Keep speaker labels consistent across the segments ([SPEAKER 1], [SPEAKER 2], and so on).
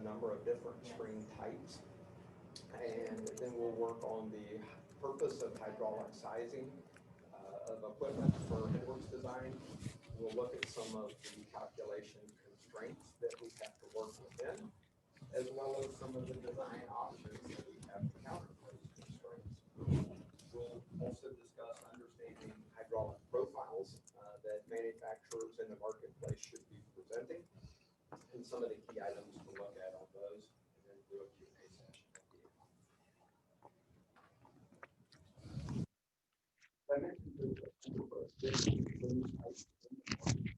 [SPEAKER 1] a number of different screen types. And then we'll work on the purpose of hydraulic sizing of equipment for Headworks design. We'll look at some of the calculation constraints that we have to work within, as well as some of the design options that we have to counter those constraints. We'll also discuss understanding hydraulic profiles that manufacturers in the marketplace should be presenting, and some of the key items to look at on those, and then do a Q&A session at the end. I mentioned there's a number of different screen types in the market.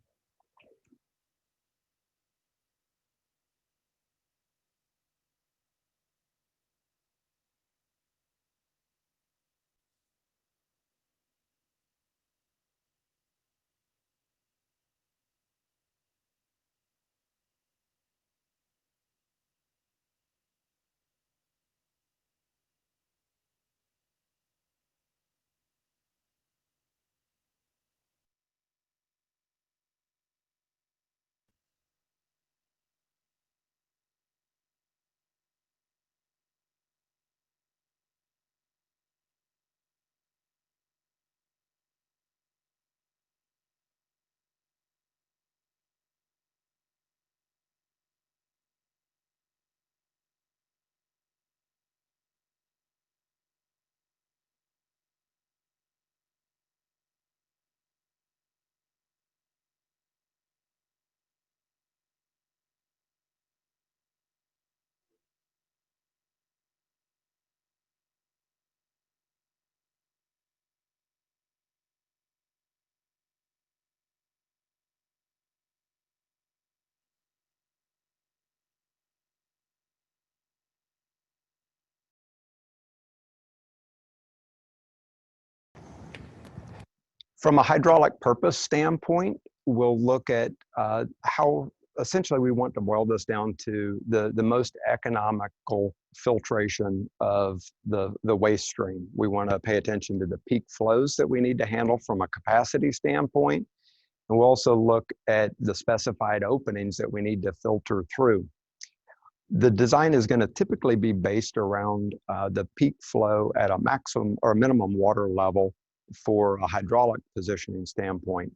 [SPEAKER 1] From a hydraulic purpose standpoint, we'll look at how essentially we want to boil this down to the most economical filtration of the waste stream. We want to pay attention to the peak flows that we need to handle from a capacity standpoint. And we'll also look at the specified openings that we need to filter through. The design is going to typically be based around the peak flow at a maximum or minimum water level for a hydraulic positioning standpoint.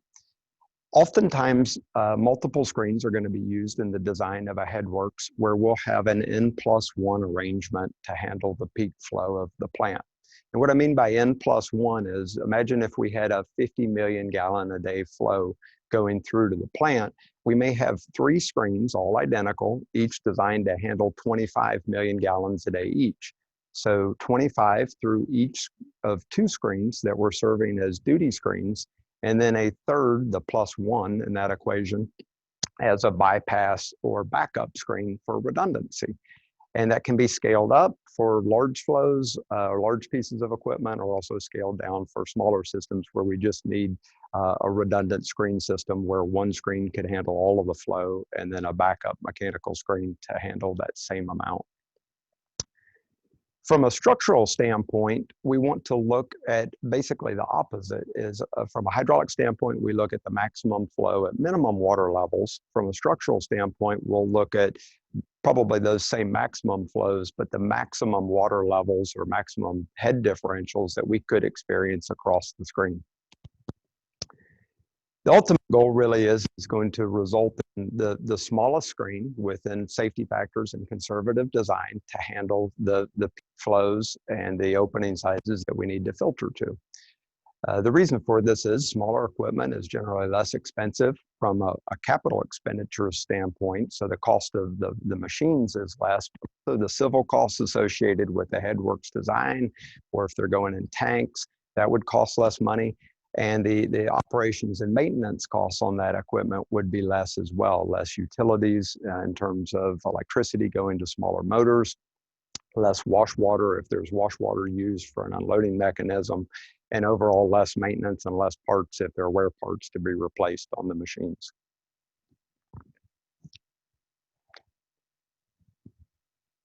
[SPEAKER 1] Oftentimes, multiple screens are going to be used in the design of a Headworks where we'll have an N+1 arrangement to handle the peak flow of the plant. And what I mean by N+1 is, imagine if we had a 50 million gallon a day flow going through to the plant, we may have 3 screens, all identical, each designed to handle 25 million gallons a day each. So 25 through each of 2 screens that we're serving as duty screens, and then a third, the +1 in that equation, as a bypass or backup screen for redundancy. And that can be scaled up for large flows, large pieces of equipment, or also scaled down for smaller systems where we just need a redundant screen system where one screen could handle all of the flow and then a backup mechanical screen to handle that same amount. From a structural standpoint, we want to look at basically the opposite. Is from a hydraulic standpoint, we look at the maximum flow at minimum water levels. From a structural standpoint, we'll look at probably those same maximum flows, but the maximum water levels or maximum head differentials that we could experience across the screen. The ultimate goal really is going to result in the smallest screen within safety factors and conservative design to handle the flows and the opening sizes that we need to filter to. The reason for this is smaller equipment is generally less expensive from a capital expenditure standpoint, so the cost of the machines is less. So the civil costs associated with the Headworks design, or if they're going in tanks, that would cost less money. And the operations and maintenance costs on that equipment would be less as well, less utilities in terms of electricity going to smaller motors, less wash water if there's wash water used for an unloading mechanism, and overall less maintenance and less parts if there are wear parts to be replaced on the machines.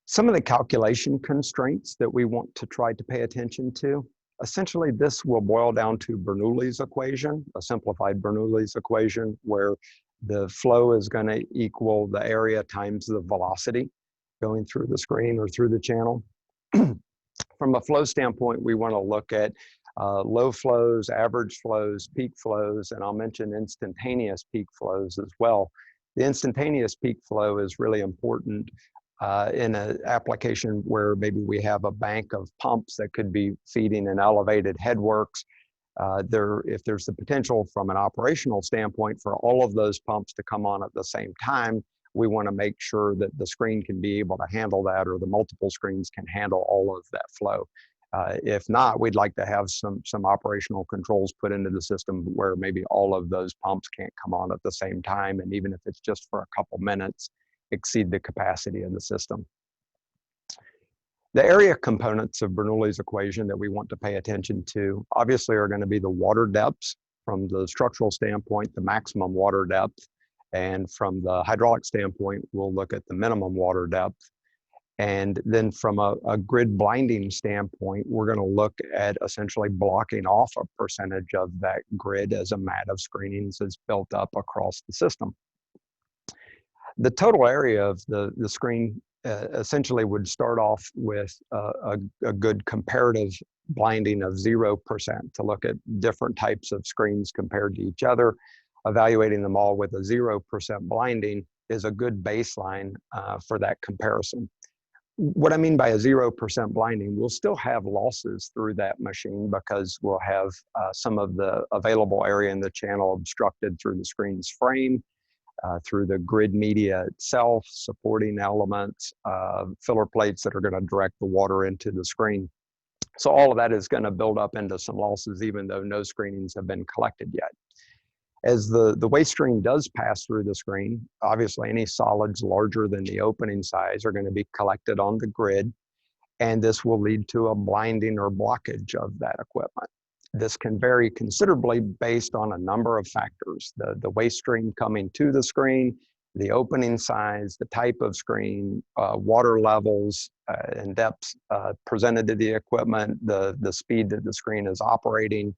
[SPEAKER 1] Some of the calculation constraints that we want to try to pay attention to. Essentially, this will boil down to Bernoulli's equation, a simplified Bernoulli's equation, where the flow is going to equal the area times the velocity. going through the screen or through the channel. From a flow standpoint, we want to look at low flows, average flows, peak flows, and I'll mention instantaneous peak flows as well. The instantaneous peak flow is really important in an application where maybe we have a bank of pumps that could be feeding an elevated headworks. If there's the potential from an operational standpoint for all of those pumps to come on at the same time, we want to make sure that the screen can be able to handle that, or the multiple screens can handle all of that flow. If not, we'd like to have some operational controls put into the system where maybe all of those pumps can't come on at the same time, and even if it's just for a couple minutes, exceed the capacity of the system. The area components of Bernoulli's equation that we want to pay attention to obviously are going to be the water depths. From the structural standpoint, the maximum water depth, and from the hydraulic standpoint, we'll look at the minimum water depth. And then from a grid blinding standpoint, we're going to look at essentially blocking off a percentage of that grid as a mat of screenings is built up across the system. The total area of the screen essentially would start off with a good comparative blinding of 0% to look at different types of screens compared to each other. Evaluating them all with a 0% blinding is a good baseline for that comparison. What I mean by a 0% blinding, we'll still have losses through that machine because we'll have some of the available area in the channel obstructed through the screen's frame, through the grid media itself, supporting elements, filler plates that are going to direct the water into the screen. So all of that is going to build up into some losses, even though no screenings have been collected yet. As the waste stream does pass through the screen, obviously any solids larger than the opening size are going to be collected on the grid, and this will lead to a blinding or blockage of that equipment. This can vary considerably based on a number of factors: the waste stream coming to the screen, the opening size, the type of screen, water levels and depths presented to the equipment, the speed that the screen is operating,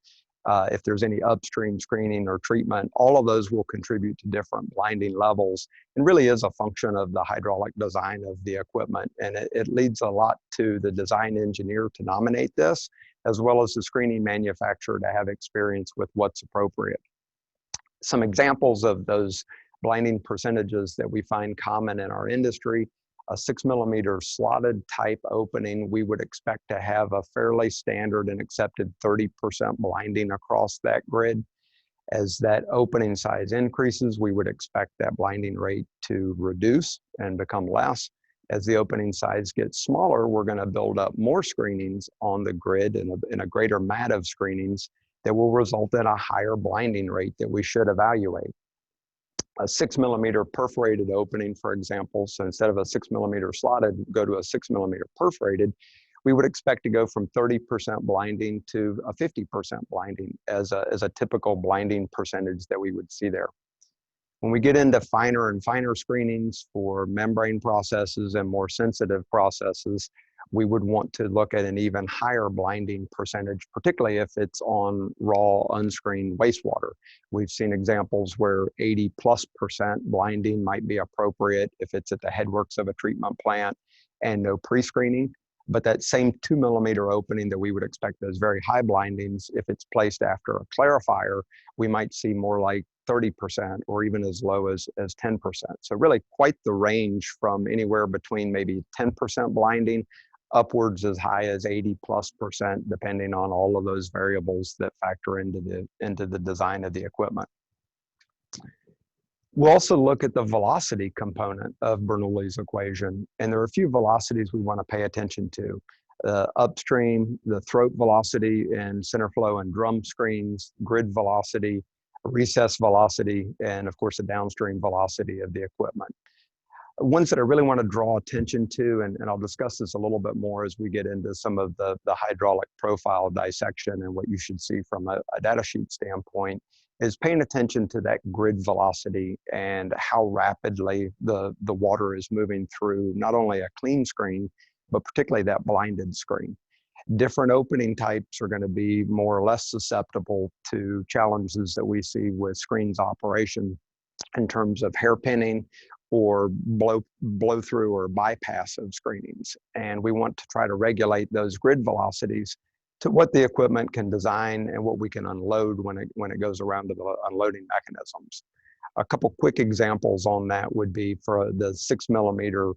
[SPEAKER 1] if there's any upstream screening or treatment. All of those will contribute to different blinding levels, and really is a function of the hydraulic design of the equipment. And it leads a lot to the design engineer to nominate this, as well as the screening manufacturer to have experience with what's appropriate. Some examples of those blinding percentages that we find common in our industry: a 6mm slotted type opening, we would expect to have a fairly standard and accepted 30% blinding across that grid. As that opening size increases, we would expect that blinding rate to reduce and become less. As the opening size gets smaller, we're going to build up more screenings on the grid in a greater mat of screenings that will result in a higher blinding rate that we should evaluate. A 6mm perforated opening, for example, so instead of a 6mm slotted, go to a 6mm perforated, we would expect to go from 30% blinding to a 50% blinding as a typical blinding percentage that we would see there. When we get into finer and finer screenings for membrane processes and more sensitive processes, we would want to look at an even higher blinding percentage, particularly if it's on raw, unscreened wastewater. We've seen examples where 80+% blinding might be appropriate if it's at the headworks of a treatment plant and no pre-screening. But that same 2mm opening that we would expect as very high blindings, if it's placed after a clarifier, we might see more like 30% or even as low as 10%. So really quite the range from anywhere between maybe 10% blinding upwards as high as 80+%, depending on all of those variables that factor into the design of the equipment. We'll also look at the velocity component of Bernoulli's equation, and there are a few velocities we want to pay attention to. Upstream, the throat velocity and center flow and drum screens, grid velocity, recess velocity, and of course the downstream velocity of the equipment. Ones that I really want to draw attention to, and I'll discuss this a little bit more as we get into some of the hydraulic profile dissection and what you should see from a data sheet standpoint, is paying attention to that grid velocity and how rapidly the water is moving through not only a clean screen, but particularly that blinded screen. Different opening types are going to be more or less susceptible to challenges that we see with screens operation in terms of hairpinning or blow through or bypass of screenings. And we want to try to regulate those grid velocities to what the equipment can design and what we can unload when it goes around to the unloading mechanisms. A couple quick examples on that would be for the 6mm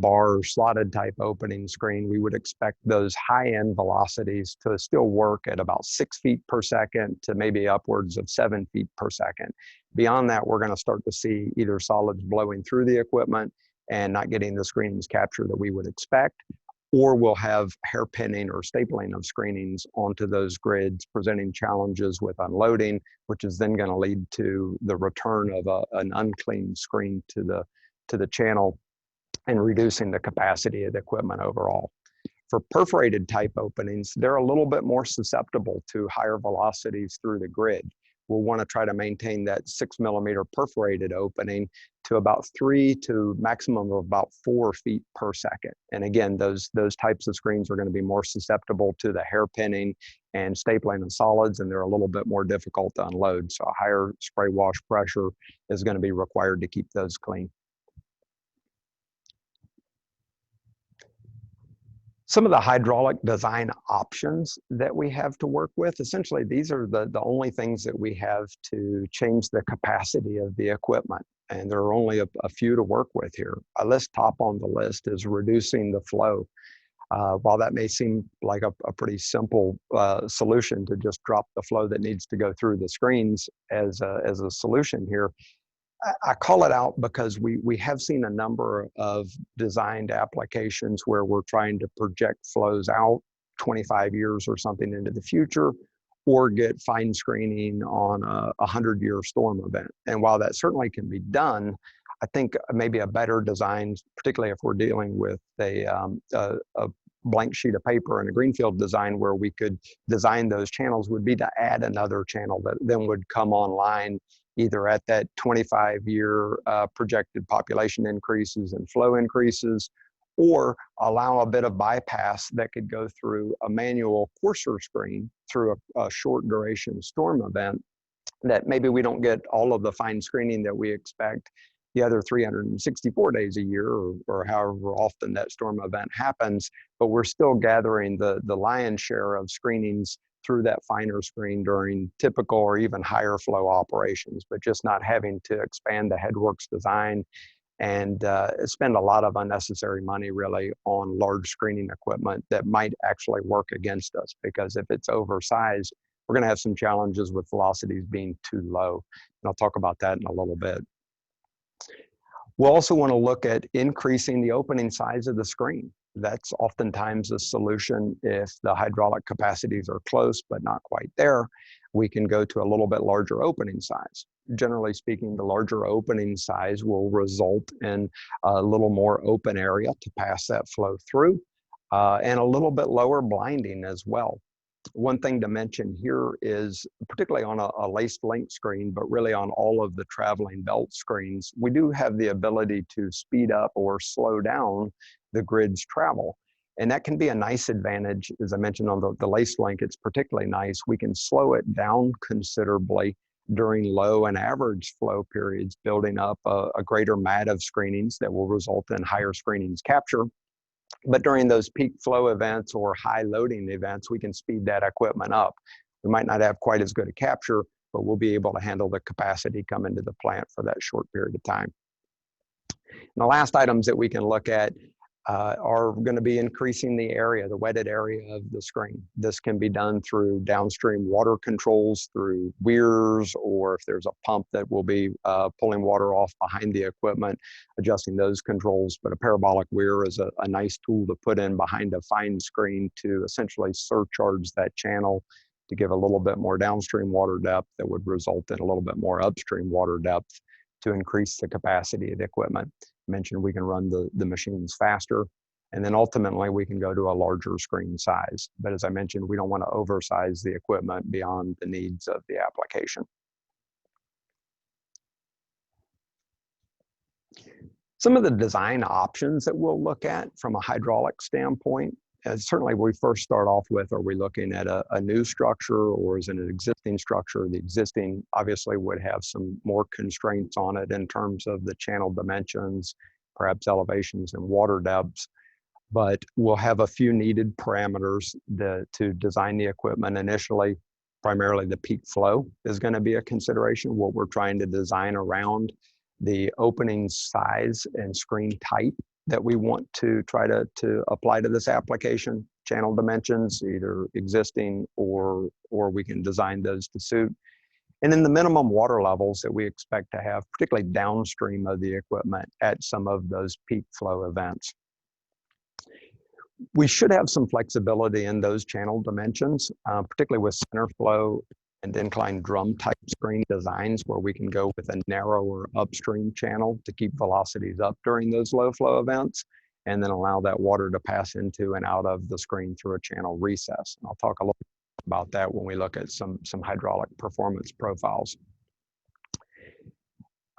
[SPEAKER 1] bar slotted type opening screen. We would expect those high-end velocities to still work at about 6 feet per second to maybe upwards of 7 feet per second. Beyond that, we're going to start to see either solids blowing through the equipment and not getting the screenings capture that we would expect, or we'll have hairpinning or stapling of screenings onto those grids, presenting challenges with unloading, which is then going to lead to the return of an unclean screen to the channel and reducing the capacity of the equipment overall. For perforated type openings, they're a little bit more susceptible to higher velocities through the grid. We'll want to try to maintain that 6mm perforated opening to about 3 to maximum of about 4 feet per second. And again, those types of screens are going to be more susceptible to the hairpinning and stapling of solids, and they're a little bit more difficult to unload. So a higher spray wash pressure is going to be required to keep those clean. Some of the hydraulic design options that we have to work with, essentially these are the only things that we have to change the capacity of the equipment. And there are only a few to work with here. A list top on the list is reducing the flow. While that may seem like a pretty simple solution to just drop the flow that needs to go through the screens as a solution here, I call it out because we have seen a number of designed applications where we're trying to project flows out 25 years or something into the future, or get fine screening on a 100-year storm event. And while that certainly can be done, I think maybe a better design, particularly if we're dealing with a blank sheet of paper and a greenfield design where we could design those channels, would be to add another channel that then would come online either at that 25-year projected population increases and flow increases, or allow a bit of bypass that could go through a manual coarser screen through a short duration storm event, that maybe we don't get all of the fine screening that we expect the other 364 days a year, or however often that storm event happens, but we're still gathering the lion's share of screenings through that finer screen during typical or even higher flow operations, but just not having to expand the Headworks design and spend a lot of unnecessary money really on large screening equipment that might actually work against us, because if it's oversized, we're going to have some challenges with velocities being too low. And I'll talk about that in a little bit. We'll also want to look at increasing the opening size of the screen. That's oftentimes a solution if the hydraulic capacities are close but not quite there. We can go to a little bit larger opening size. Generally speaking, the larger opening size will result in a little more open area to pass that flow through, and a little bit lower blinding as well. One thing to mention here is, particularly on a laced link screen, but really on all of the traveling belt screens, we do have the ability to speed up or slow down the grid's travel. And that can be a nice advantage. As I mentioned on the laced link, it's particularly nice. We can slow it down considerably during low and average flow periods, building up a greater mat of screenings that will result in higher screenings capture. But during those peak flow events or high loading events, we can speed that equipment up. We might not have quite as good a capture, but we'll be able to handle the capacity come into the plant for that short period of time. And the last items that we can look at are going to be increasing the area, the wetted area of the screen. This can be done through downstream water controls, through weirs, or if there's a pump that will be pulling water off behind the equipment, adjusting those controls. But a parabolic weir is a nice tool to put in behind a fine screen to essentially surcharge that channel to give a little bit more downstream water depth that would result in a little bit more upstream water depth to increase the capacity of the equipment. I mentioned we can run the machines faster, and then ultimately we can go to a larger screen size. But as I mentioned, we don't want to oversize the equipment beyond the needs of the application. Some of the design options that we'll look at from a hydraulic standpoint certainly we first start off with, are we looking at a new structure or is it an existing structure? The existing obviously would have some more constraints on it in terms of the channel dimensions, perhaps elevations and water depths, but we'll have a few needed parameters to design the equipment initially. Primarily the peak flow is going to be a consideration, what we're trying to design around the opening size and screen type that we want to try to apply to this application. Channel dimensions, either existing or we can design those to suit. And then the minimum water levels that we expect to have, particularly downstream of the equipment at some of those peak flow events. We should have some flexibility in those channel dimensions, particularly with center flow and inclined drum type screen designs, where we can go with a narrower upstream channel to keep velocities up during those low flow events, and then allow that water to pass into and out of the screen through a channel recess. And I'll talk a little bit about that when we look at some hydraulic performance profiles.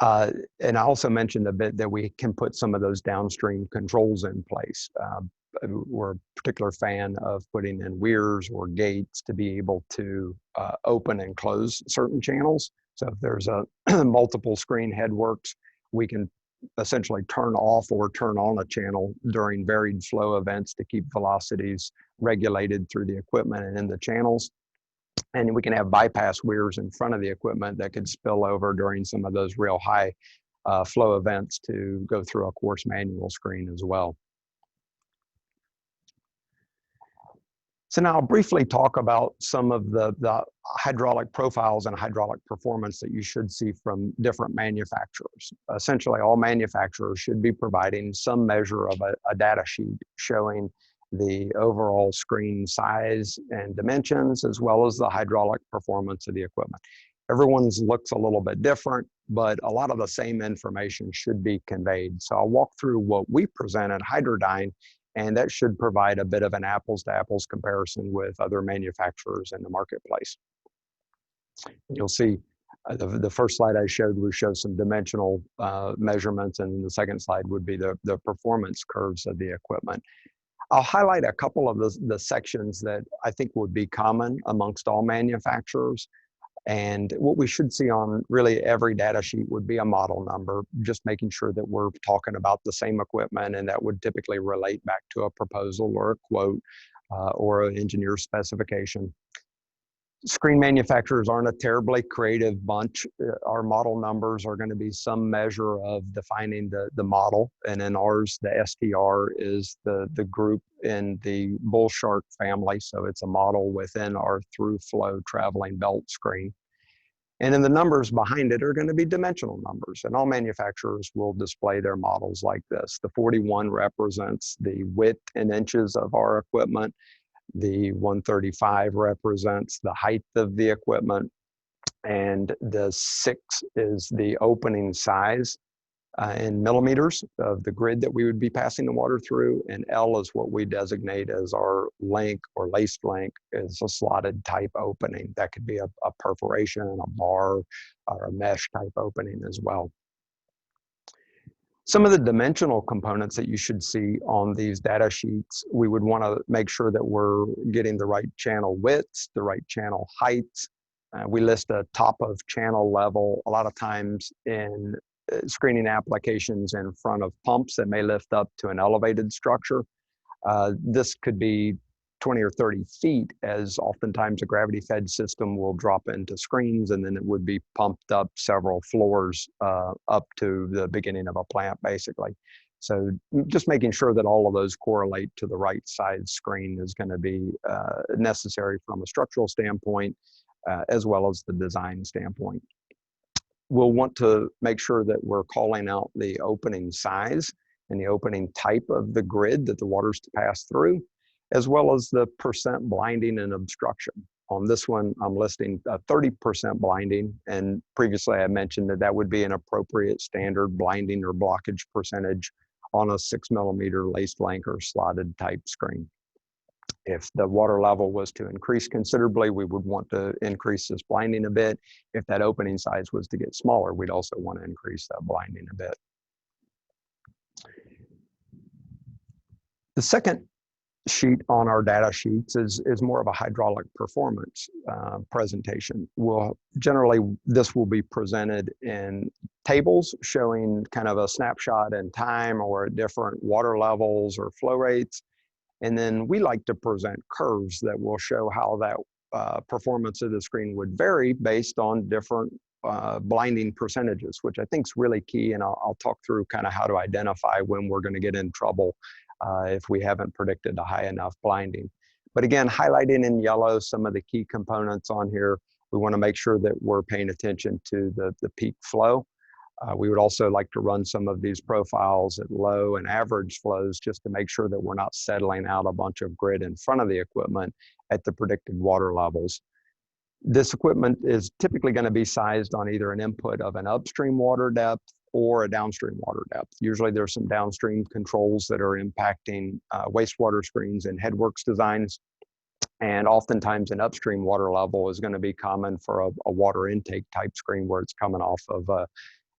[SPEAKER 1] And I also mentioned a bit that we can put some of those downstream controls in place. We're a particular fan of putting in weirs or gates to be able to open and close certain channels. So if there's a multiple screen headworks, we can essentially turn off or turn on a channel during varied flow events to keep velocities regulated through the equipment and in the channels. And we can have bypass weirs in front of the equipment that could spill over during some of those real high flow events to go through a coarse manual screen as well. So now I'll briefly talk about some of the hydraulic profiles and hydraulic performance that you should see from different manufacturers. Essentially, all manufacturers should be providing some measure of a data sheet showing the overall screen size and dimensions, as well as the hydraulic performance of the equipment. Everyone's looks a little bit different, but a lot of the same information should be conveyed. So I'll walk through what we present at Hydro-Dyne, and that should provide a bit of an apples to apples comparison with other manufacturers in the marketplace. You'll see the first slide I showed, we showed some dimensional measurements, and the second slide would be the performance curves of the equipment. I'll highlight a couple of the sections that I think would be common amongst all manufacturers. And what we should see on really every data sheet would be a model number, just making sure that we're talking about the same equipment, and that would typically relate back to a proposal or a quote or an engineer specification. Screen manufacturers aren't a terribly creative bunch. Our model numbers are going to be some measure of defining the model, and in ours, the STR is the group in the bull shark family, so it's a model within our through flow traveling belt screen. And then the numbers behind it are going to be dimensional numbers, and all manufacturers will display their models like this. The 41 represents the width in inches of our equipment. The 135 represents the height of the equipment, and the 6 is the opening size in millimeters of the grid that we would be passing the water through, and L is what we designate as our link or laced link, is a slotted type opening. That could be a perforation, a bar, or a mesh type opening as well. Some of the dimensional components that you should see on these data sheets, we would want to make sure that we're getting the right channel widths, the right channel heights. We list a top of channel level a lot of times in screening applications in front of pumps that may lift up to an elevated structure. This could be 20 or 30 feet, as oftentimes a gravity-fed system will drop into screens, and then it would be pumped up several floors up to the beginning of a plant, basically. So just making sure that all of those correlate to the right size screen is going to be necessary from a structural standpoint, as well as the design standpoint. We'll want to make sure that we're calling out the opening size and the opening type of the grid that the water's to pass through, as well as the percent blinding and obstruction. On this one, I'm listing 30% blinding, and previously I mentioned that that would be an appropriate standard blinding or blockage percentage on a 6 millimeter laced link or slotted type screen. If the water level was to increase considerably, we would want to increase this blinding a bit. If that opening size was to get smaller, we'd also want to increase that blinding a bit. The second sheet on our data sheets is more of a hydraulic performance presentation. This will be presented in tables showing kind of a snapshot in time or different water levels or flow rates. And then we like to present curves that will show how that performance of the screen would vary based on different blinding percentages, which I think is really key. And I'll talk through kind of how to identify when we're going to get in trouble if we haven't predicted a high enough blinding. But again, highlighting in yellow some of the key components on here. We want to make sure that we're paying attention to the peak flow. We would also like to run some of these profiles at low and average flows just to make sure that we're not settling out a bunch of grid in front of the equipment at the predicted water levels. This equipment is typically going to be sized on either an input of an upstream water depth or a downstream water depth. Usually there's some downstream controls that are impacting wastewater screens and headworks designs. And oftentimes an upstream water level is going to be common for a water intake type screen where it's coming off of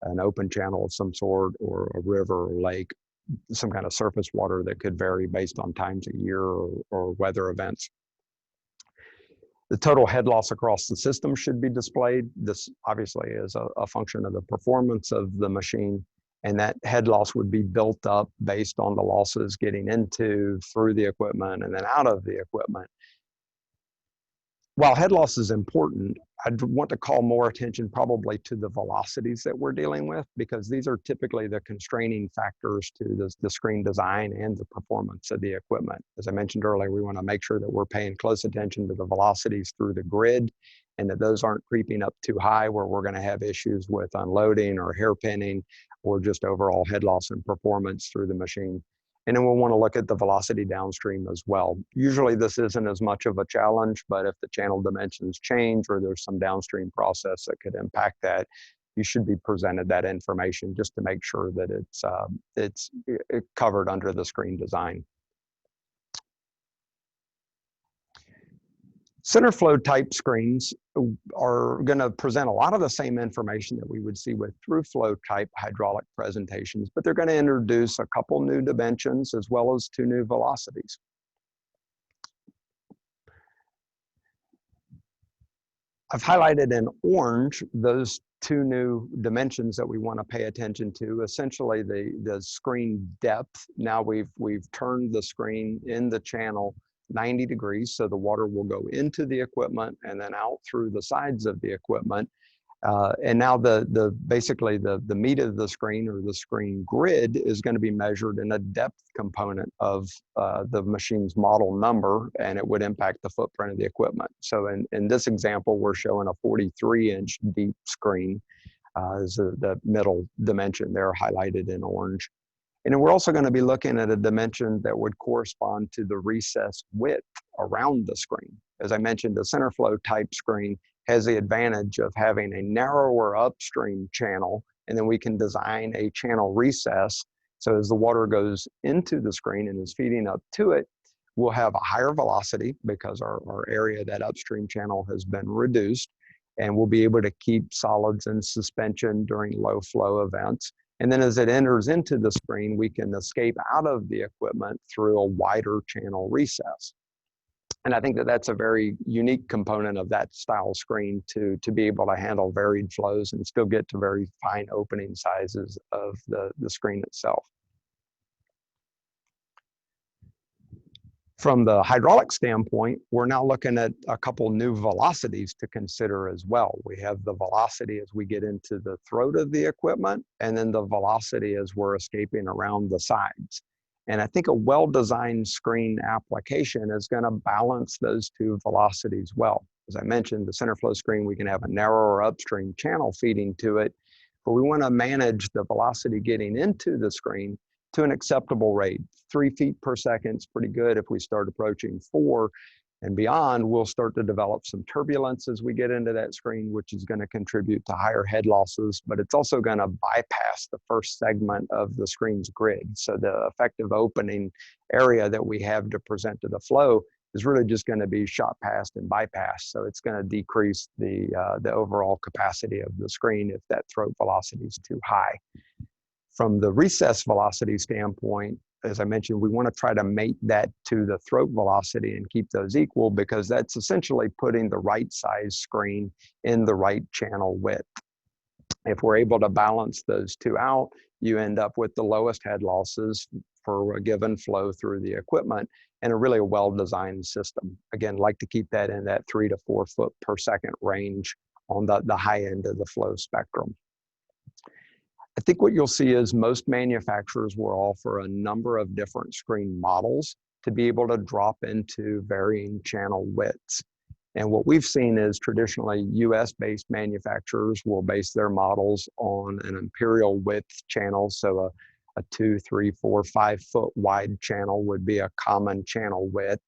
[SPEAKER 1] an open channel of some sort, or a river or lake, some kind of surface water that could vary based on times of year or weather events. The total head loss across the system should be displayed. This obviously is a function of the performance of the machine, and that head loss would be built up based on the losses getting into, through the equipment, and then out of the equipment. While head loss is important, I'd want to call more attention probably to the velocities that we're dealing with, because these are typically the constraining factors to the screen design and the performance of the equipment. As I mentioned earlier, we want to make sure that we're paying close attention to the velocities through the grid, and that those aren't creeping up too high where we're going to have issues with unloading or hairpinning or just overall head loss and performance through the machine. And then we'll want to look at the velocity downstream as well. Usually this isn't as much of a challenge, but if the channel dimensions change or there's some downstream process that could impact that, you should be presented that information just to make sure that it's covered under the screen design. Center flow type screens are going to present a lot of the same information that we would see with through flow type hydraulic presentations, but they're going to introduce a couple new dimensions as well as 2 new velocities. I've highlighted in orange those 2 new dimensions that we want to pay attention to. Essentially the screen depth. Now we've turned the screen in the channel 90 degrees, so the water will go into the equipment and then out through the sides of the equipment. And now basically the meat of the screen, or the screen grid, is going to be measured in a depth component of the machine's model number, and it would impact the footprint of the equipment. So in this example, we're showing a 43-inch deep screen as the middle dimension there, highlighted in orange. And then we're also going to be looking at a dimension that would correspond to the recess width around the screen. As I mentioned, the center flow type screen has the advantage of having a narrower upstream channel, and then we can design a channel recess. So as the water goes into the screen and is feeding up to it, we'll have a higher velocity because our area, that upstream channel, has been reduced, and we'll be able to keep solids in suspension during low flow events. And then as it enters into the screen, we can escape out of the equipment through a wider channel recess. And I think that that's a very unique component of that style screen to be able to handle varied flows and still get to very fine opening sizes of the screen itself. From the hydraulic standpoint, we're now looking at a couple new velocities to consider as well. We have the velocity as we get into the throat of the equipment, and then the velocity as we're escaping around the sides. And I think a well-designed screen application is going to balance those 2 velocities well. As I mentioned, the center flow screen, we can have a narrower upstream channel feeding to it, but we want to manage the velocity getting into the screen to an acceptable rate. 3 feet per second is pretty good. If we start approaching 4 and beyond, we'll start to develop some turbulence as we get into that screen, which is going to contribute to higher head losses, but it's also going to bypass the first segment of the screen's grid. So the effective opening area that we have to present to the flow is really just going to be shot past and bypassed. So it's going to decrease the overall capacity of the screen if that throat velocity is too high. From the recess velocity standpoint, as I mentioned, we want to try to mate that to the throat velocity and keep those equal, because that's essentially putting the right size screen in the right channel width. If we're able to balance those two out, you end up with the lowest head losses for a given flow through the equipment, and a really well-designed system. Again, like to keep that in that 3 to 4 foot per second range on the high end of the flow spectrum. I think what you'll see is most manufacturers will offer a number of different screen models to be able to drop into varying channel widths. And what we've seen is traditionally US-based manufacturers will base their models on an imperial width channel. So a 2, 3, 4, 5 foot wide channel would be a common channel width.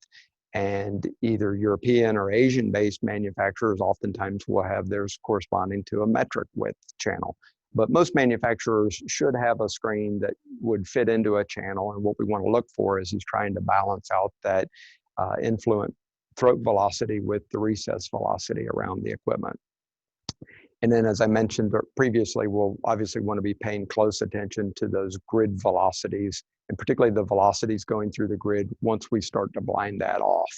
[SPEAKER 1] And either European or Asian-based manufacturers oftentimes will have theirs corresponding to a metric width channel. But most manufacturers should have a screen that would fit into a channel. And what we want to look for is trying to balance out that influent throat velocity with the recess velocity around the equipment. And then, as I mentioned previously, we'll obviously want to be paying close attention to those grid velocities, and particularly the velocities going through the grid once we start to blind that off.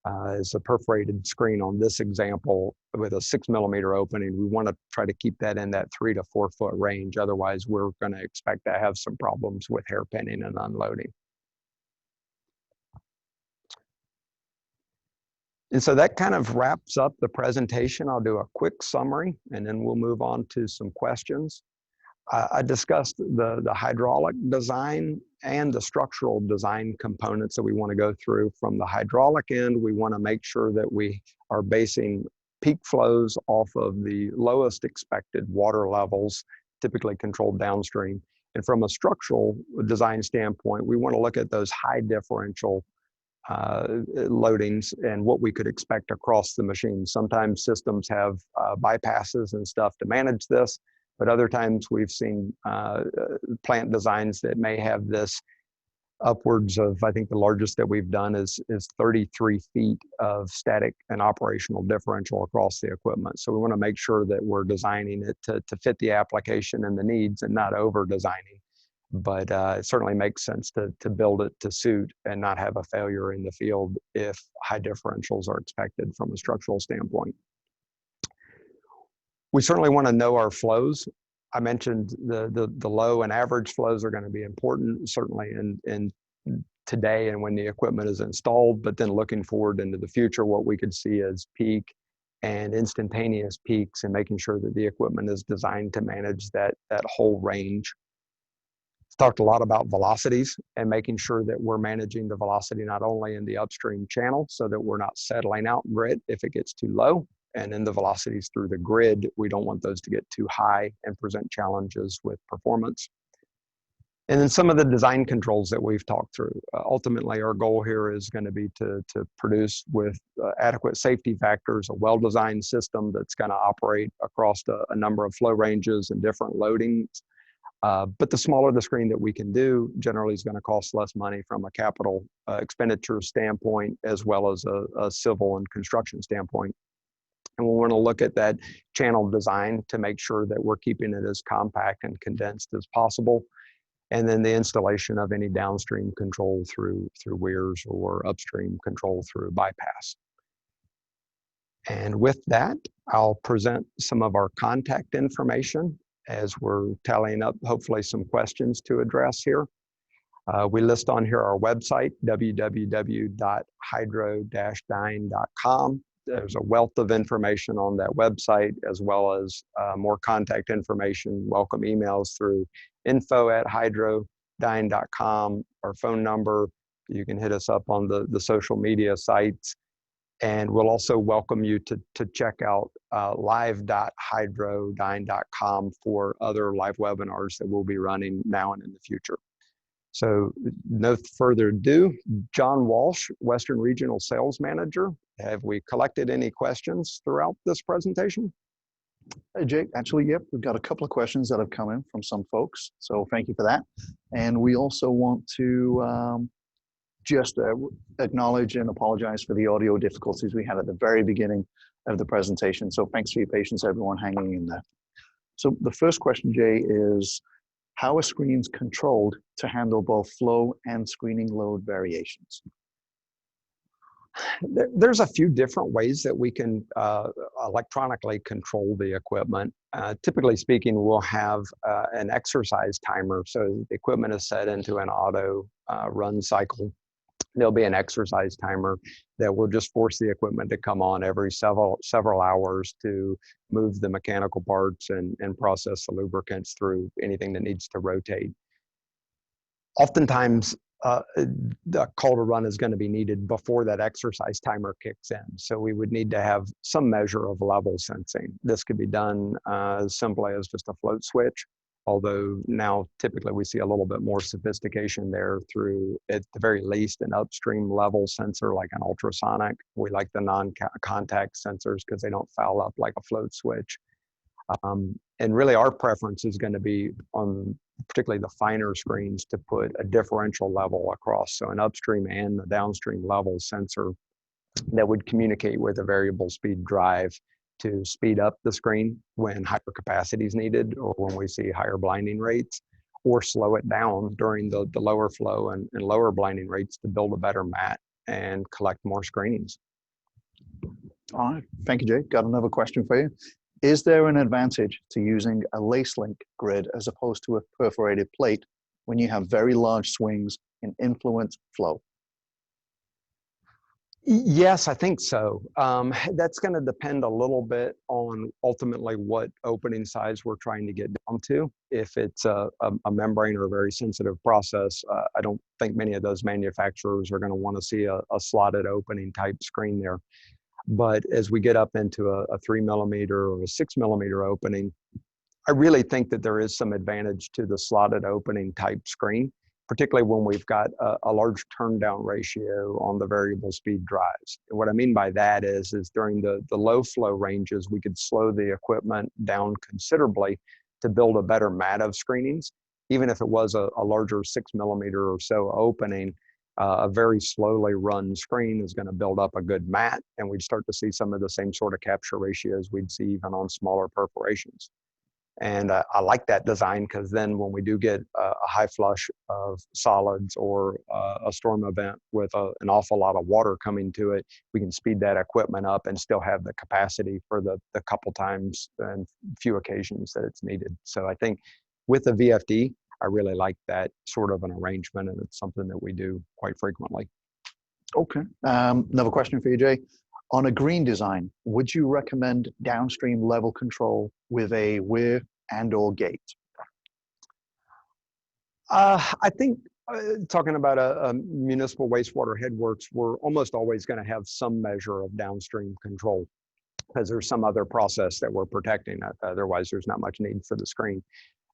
[SPEAKER 1] As a perforated screen on this example with a 6 millimeter opening, we want to try to keep that in that 3 to 4 foot range. Otherwise, we're going to expect to have some problems with hairpinning and unloading. And so that kind of wraps up the presentation. I'll do a quick summary and then we'll move on to some questions. I discussed the hydraulic design and the structural design components that we want to go through. From the hydraulic end, we want to make sure that we are basing peak flows off of the lowest expected water levels, typically controlled downstream. And from a structural design standpoint, we want to look at those high differential loadings and what we could expect across the machine. Sometimes systems have bypasses and stuff to manage this, but other times we've seen plant designs that may have this upwards of, I think the largest that we've done is 33 feet of static and operational differential across the equipment. So we want to make sure that we're designing it to fit the application and the needs and not over designing. But it certainly makes sense to build it to suit and not have a failure in the field if high differentials are expected from a structural standpoint. We certainly want to know our flows. I mentioned the low and average flows are going to be important, certainly in today and when the equipment is installed, but then looking forward into the future, what we could see as peak and instantaneous peaks, and making sure that the equipment is designed to manage that whole range. Talked a lot about velocities and making sure that we're managing the velocity not only in the upstream channel so that we're not settling out grit if it gets too low, and in the velocities through the grid, we don't want those to get too high and present challenges with performance. And then some of the design controls that we've talked through. Ultimately, our goal here is going to be to produce with adequate safety factors, a well-designed system that's going to operate across a number of flow ranges and different loadings. But the smaller the screen that we can do generally is going to cost less money from a capital expenditure standpoint, as well as a civil and construction standpoint. And we want to look at that channel design to make sure that we're keeping it as compact and condensed as possible. And then the installation of any downstream control through weirs or upstream control through bypass. And with that, I'll present some of our contact information as we're tallying up hopefully some questions to address here. We list on here our website, www.hydro-dyne.com. There's a wealth of information on that website, as well as more contact information, welcome emails through info@hydro-dyne.com, our phone number. You can hit us up on the social media sites. And we'll also welcome you to check out live.hydro-dyne.com for other live webinars that we'll be running now and in the future. So no further ado, John Walsh, Western Regional Sales Manager. Have we collected any questions throughout this presentation?
[SPEAKER 2] Hey, Jake. Actually, yep, we've got a couple of questions that have come in from some folks. So thank you for that. And we also want to just acknowledge and apologize for the audio difficulties we had at the very beginning of the presentation. So thanks for your patience, everyone hanging in there. So the first question, Jay, is How are screens controlled to handle both flow and screening load variations?
[SPEAKER 1] There's a few different ways that we can electronically control the equipment. Typically speaking, we'll have an exercise timer. So the equipment is set into an auto run cycle. There'll be an exercise timer that will just force the equipment to come on every several hours to move the mechanical parts and process the lubricants through anything that needs to rotate. Oftentimes, the call to run is going to be needed before that exercise timer kicks in. So we would need to have some measure of level sensing. This could be done as simply as just a float switch, although now typically we see a little bit more sophistication there through, at the very least, an upstream level sensor like an ultrasonic. We like the non-contact sensors because they don't foul up like a float switch. And really our preference is going to be on particularly the finer screens to put a differential level across. So an upstream and a downstream level sensor that would communicate with a variable speed drive to speed up the screen when higher capacity is needed or when we see higher blinding rates, or slow it down during the lower flow and lower blinding rates to build a better mat and collect more screenings.
[SPEAKER 2] All right, thank you, Jake. Got another question for you. Is there an advantage to using a lace link grid as opposed to a perforated plate when you have very large swings in influence flow?
[SPEAKER 1] Yes, I think so. That's going to depend a little bit on ultimately what opening size we're trying to get down to. If it's a membrane or a very sensitive process, I don't think many of those manufacturers are going to want to see a slotted opening type screen there. But as we get up into a 3 millimeter or a 6 millimeter opening, I really think that there is some advantage to the slotted opening type screen, particularly when we've got a large turn down ratio on the variable speed drives. And what I mean by that is during the low flow ranges, we could slow the equipment down considerably to build a better mat of screenings. Even if it was a larger 6 millimeter or so opening, a very slowly run screen is going to build up a good mat, and we'd start to see some of the same sort of capture ratios we'd see even on smaller perforations. And I like that design because then when we do get a high flush of solids or a storm event with an awful lot of water coming to it, we can speed that equipment up and still have the capacity for the couple times and few occasions that it's needed. So I think with the VFD, I really like that sort of an arrangement, and it's something that we do quite frequently.
[SPEAKER 2] Okay. Another question for you, Jay. On a green design, would you recommend downstream level control with a weir and/or gate?
[SPEAKER 1] I think talking about a municipal wastewater headworks, we're almost always going to have some measure of downstream control because there's some other process that we're protecting. Otherwise, there's not much need for the screen.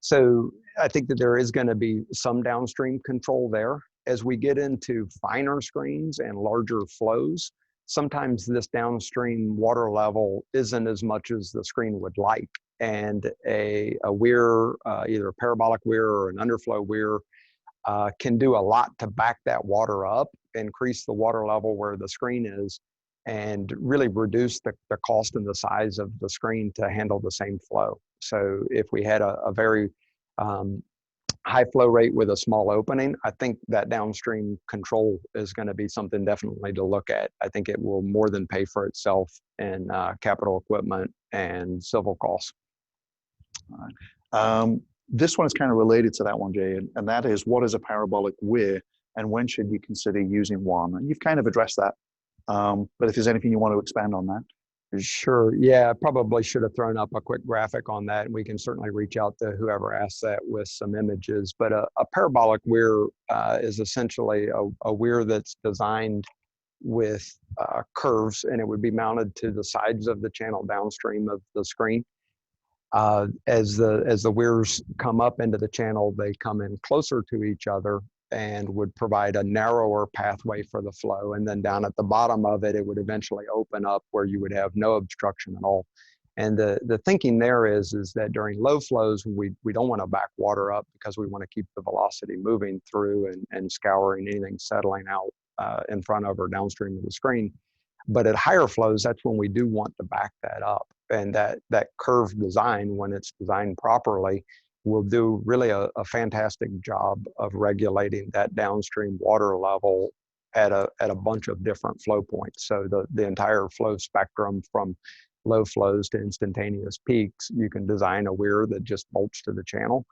[SPEAKER 1] So I think that there is going to be some downstream control there. As we get into finer screens and larger flows, sometimes this downstream water level isn't as much as the screen would like. And a weir, either a parabolic weir or an underflow weir, can do a lot to back that water up, increase the water level where the screen is, and really reduce the cost and the size of the screen to handle the same flow. So if we had a very high flow rate with a small opening, I think that downstream control is going to be something definitely to look at. I think it will more than pay for itself in capital equipment and civil costs.
[SPEAKER 2] All right. This one is kind of related to that one, Jay, and that is, what is a parabolic weir and when should you consider using one? And you've kind of addressed that, but if there's anything you want to expand on that.
[SPEAKER 1] Sure. Yeah, I probably should have thrown up a quick graphic on that, and we can certainly reach out to whoever asked that with some images. But a parabolic weir is essentially a weir that's designed with curves, and it would be mounted to the sides of the channel downstream of the screen. As the weirs come up into the channel, they come in closer to each other and would provide a narrower pathway for the flow. And then down at the bottom of it, it would eventually open up where you would have no obstruction at all. And the thinking there is that during low flows, we don't want to back water up because we want to keep the velocity moving through and scouring anything settling out in front of or downstream of the screen. But at higher flows, that's when we do want to back that up. And that curved design, when it's designed properly, will do really a fantastic job of regulating that downstream water level at a bunch of different flow points. So the entire flow spectrum from low flows to instantaneous peaks, you can design a weir that just bolts to the channel.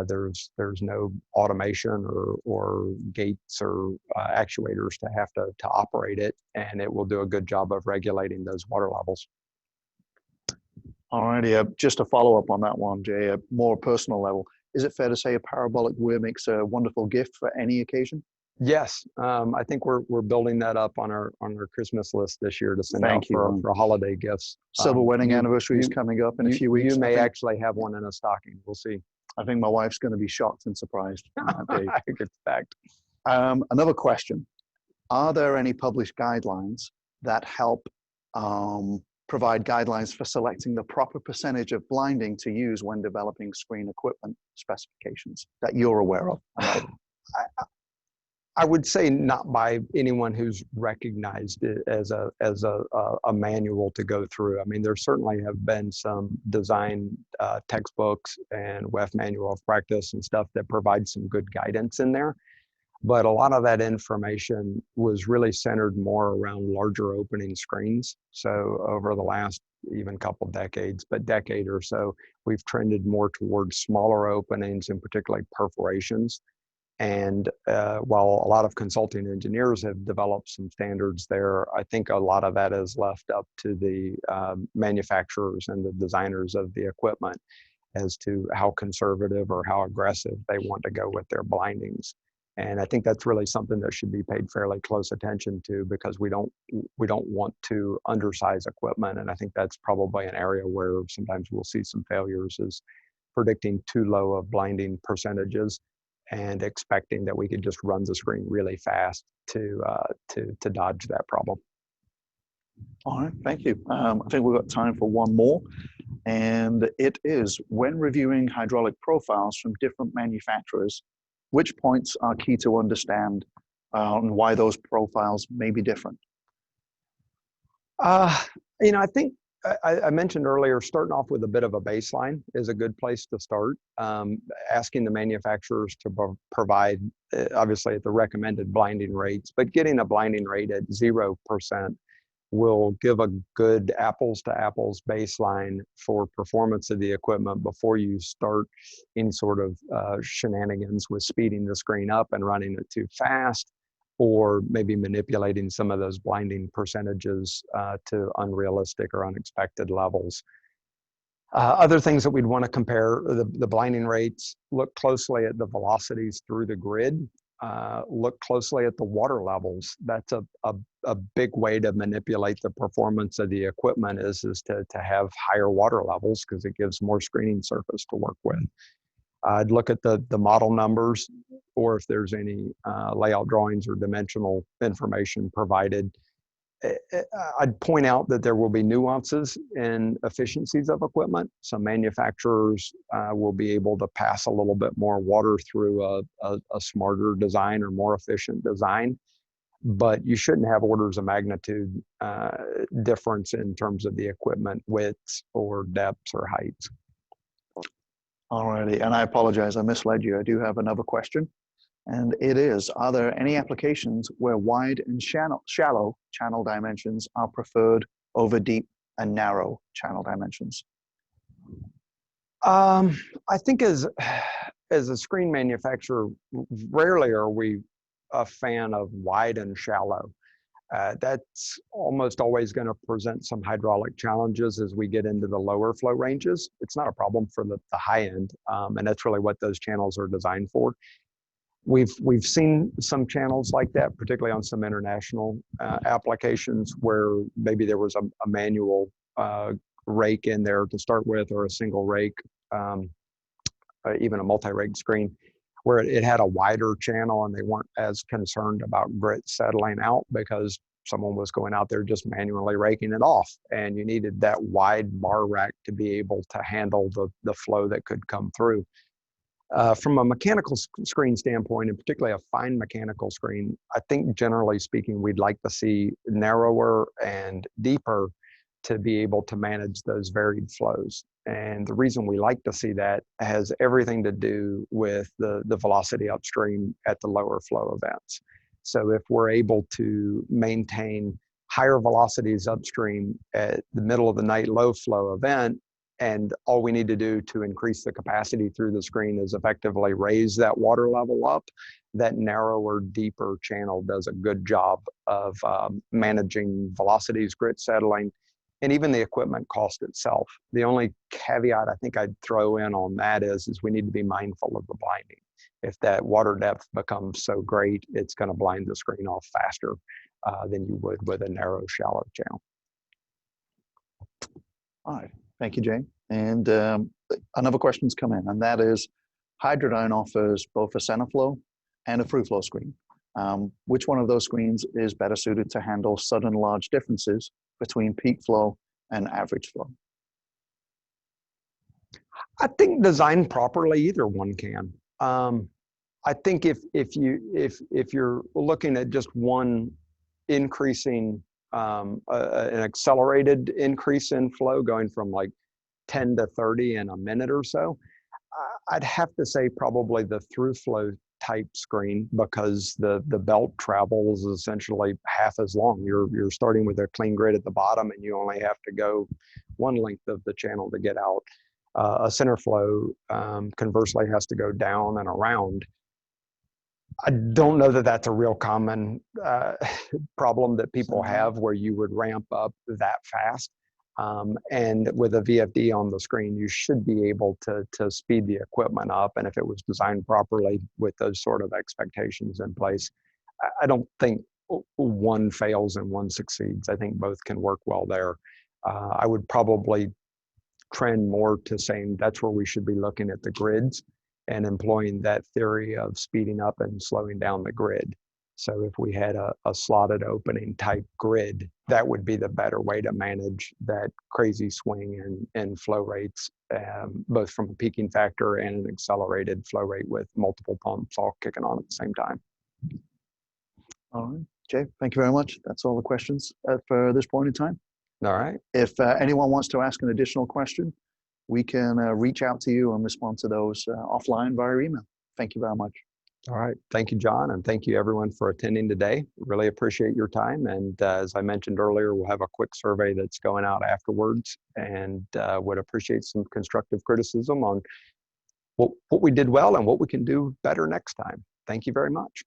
[SPEAKER 1] There's no automation or gates or actuators to have to operate it, and it will do a good job of regulating those water levels.
[SPEAKER 2] All righty, just a follow up on that one, Jay, a more personal level. Is it fair to say a parabolic weir makes a wonderful gift for any occasion?
[SPEAKER 1] Yes, I think we're building that up on our Christmas list this year to send out for holiday gifts.
[SPEAKER 2] Silver wedding anniversary is coming up in a few weeks.
[SPEAKER 1] You may actually have one in a stocking. We'll see.
[SPEAKER 2] I think my wife's going to be shocked and surprised.
[SPEAKER 1] I expect.
[SPEAKER 2] Another question: are there any published guidelines that help provide guidelines for selecting the proper percentage of blinding to use when developing screen equipment specifications that you're aware of?
[SPEAKER 1] I would say not by anyone who's recognized it as a manual to go through. I mean, there certainly have been some design textbooks and WEF manual of practice and stuff that provide some good guidance in there. But a lot of that information was really centered more around larger opening screens. So over the last even couple decades, but decade or so, we've trended more towards smaller openings and particularly perforations. And while a lot of consulting engineers have developed some standards there, I think a lot of that is left up to the manufacturers and the designers of the equipment as to how conservative or how aggressive they want to go with their blindings. And I think that's really something that should be paid fairly close attention to, because we don't want to undersize equipment. And I think that's probably an area where sometimes we'll see some failures, is predicting too low of blinding percentages and expecting that we could just run the screen really fast to dodge that problem.
[SPEAKER 2] All right, thank you. I think we've got time for one more, and it is: when reviewing hydraulic profiles from different manufacturers, which points are key to understand and why those profiles may be different?
[SPEAKER 1] I think I mentioned earlier, starting off with a bit of a baseline is a good place to start. Asking the manufacturers to provide, obviously at the recommended blinding rates, but getting a blinding rate at 0% will give a good apples to apples baseline for performance of the equipment before you start any sort of shenanigans with speeding the screen up and running it too fast, or maybe manipulating some of those blinding percentages to unrealistic or unexpected levels. Other things that we'd want to compare, the blinding rates, look closely at the velocities through the grid, look closely at the water levels. That's a big way to manipulate the performance of the equipment is to have higher water levels, because it gives more screening surface to work with. I'd look at the model numbers, or if there's any layout drawings or dimensional information provided. I'd point out that there will be nuances in efficiencies of equipment. Some manufacturers will be able to pass a little bit more water through a smarter design or more efficient design, but you shouldn't have orders of magnitude difference in terms of the equipment widths or depths or heights.
[SPEAKER 2] Alrighty, and I apologize, I misled you. I do have another question, and it is: are there any applications where wide and shallow channel dimensions are preferred over deep and narrow channel dimensions?
[SPEAKER 1] I think as a screen manufacturer, rarely are we a fan of wide and shallow. That's almost always going to present some hydraulic challenges as we get into the lower flow ranges. It's not a problem for the high end, and that's really what those channels are designed for. We've seen some channels like that, particularly on some international applications, where maybe there was a manual rake in there to start with, or a single rake, even a multi-rake screen, where it had a wider channel and they weren't as concerned about grit settling out because someone was going out there just manually raking it off. And you needed that wide bar rack to be able to handle the flow that could come through. From a mechanical screen standpoint, and particularly a fine mechanical screen, I think generally speaking, we'd like to see narrower and deeper to be able to manage those varied flows. And the reason we like to see that has everything to do with the velocity upstream at the lower flow events. So if we're able to maintain higher velocities upstream at the middle of the night low flow event, and all we need to do to increase the capacity through the screen is effectively raise that water level up, that narrower, deeper channel does a good job of managing velocities, grit settling, and even the equipment cost itself. The only caveat I think I'd throw in on that is we need to be mindful of the blinding. If that water depth becomes so great, it's going to blind the screen off faster than you would with a narrow, shallow channel.
[SPEAKER 2] All right. Thank you, Jay. And another question's come in, and that is, Hydro-Dyne offers both a center flow and a through flow screen. Which one of those screens is better suited to handle sudden large differences between peak flow and average flow?
[SPEAKER 1] I think designed properly, either one can. I think if you're looking at just one increasing an accelerated increase in flow going from like 10 to 30 in a minute or so, I'd have to say probably the through flow type screen, because the belt travels essentially half as long. You're starting with a clean grid at the bottom, and you only have to go one length of the channel to get out. A center flow conversely has to go down and around. I don't know that that's a real common problem that people have, where you would ramp up that fast. And with a VFD on the screen, you should be able to speed the equipment up. And if it was designed properly with those sort of expectations in place, I don't think one fails and one succeeds. I think both can work well there. I would probably trend more to saying that's where we should be looking at the grids and employing that theory of speeding up and slowing down the grid. So if we had a slotted opening type grid, that would be the better way to manage that crazy swing in flow rates, both from a peaking factor and an accelerated flow rate with multiple pumps all kicking on at the same time.
[SPEAKER 2] All right, Jay, thank you very much. That's all the questions for this point in time.
[SPEAKER 1] All right.
[SPEAKER 2] If anyone wants to ask an additional question, we can reach out to you and respond to those offline via email. Thank you very much.
[SPEAKER 1] All right. Thank you, John. And thank you everyone for attending today. Really appreciate your time. And as I mentioned earlier, we'll have a quick survey that's going out afterwards, and would appreciate some constructive criticism on what we did well and what we can do better next time. Thank you very much.